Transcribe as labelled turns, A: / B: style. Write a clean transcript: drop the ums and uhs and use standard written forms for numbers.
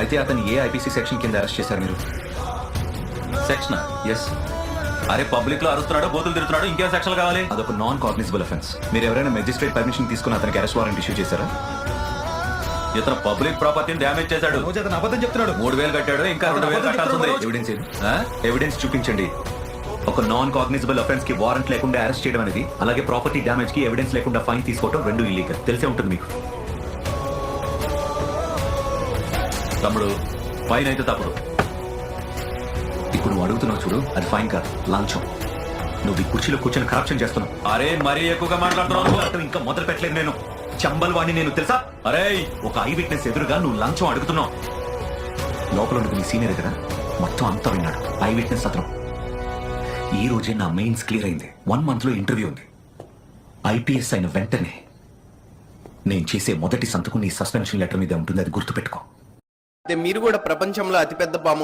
A: అయితే అతను ఏ IPC section కింద అరెస్ట్ చేశారు మీరు?
B: సెక్షన్?
A: ఎస్.
B: అరే పబ్లిక్ లో అరుస్తున్నాడు, బోతులు తిరుగుతున్నాడు, ఇంకేం సెక్షన్ కావాలి?
A: అదొక నాన్ కాగ్నిజబుల్ అఫెన్స్. మీరు ఎవరైనా మెజిస్ట్రేట్ పర్మిషన్ తీసుకుని అతనికి అరెస్ట్ వారెంట్ ఇష్యూ చేశారా?
B: ఇతను పబ్లిక్ ప్రాపర్టీని డ్యామేజ్ చేశాడు.
C: అబద్ధం చెప్తున్నాడు.
B: 3,000 కట్టాడు, ఇంకా 2,000 కట్టాల్సి ఉంది.
A: ఎవిడెన్స్ ఏది? ఎవిడెన్స్ చూపించండి. ఒక నాన్ కాగ్నిజబుల్ అఫెన్స్ కి వారెంట్ లేకుండా అరెస్ట్ చేయడం అనేది, అలాగే ప్రాపర్టీ డ్యామేజ్ కి ఎవిడెన్స్ లేకుండా ఫైన్ తీసుకోవడం రెండు ఇల్లీగల్. తెలిసే ఉంటుంది మీకు.
B: తమ్ముడు ఫైన్ అయితే తప్పుడు.
A: ఇప్పుడు నువ్వు అడుగుతున్నావు చూడు, అది ఫైన్ కాదు, లంచం. నువ్వు ఈ కుర్చీలో కూర్చొని కరప్షన్ చేస్తున్నావు.
B: అరే మరీ ఎక్కువగా మాట్లాడుతున్నావు.
A: ఇంకా మొదలు పెట్టలేదు నేను. చంబల్ వాడిని నేను తెలుసా?
B: అరే
A: ఒక ఐ విట్నెస్ ఎదురుగా నువ్వు లంచం అడుగుతున్నావు. లోపల ఉండి నీ సీనియర్ కదా, మొత్తం అంతా విన్నాడు. ఐ విట్నెస్ అతను. ఈ రోజే నా మెయిన్స్ క్లియర్ అయింది. 1 month లో ఇంటర్వ్యూ ఉంది. ఐపీఎస్ అయిన వెంటనే నేను చేసే మొదటి సంతకం నీ సస్పెన్షన్ లెటర్ మీద ఉంటుంది. అది గుర్తుపెట్టుకో.
D: మీరు కూడా ప్రపంచంలో అతిపెద్ద పాము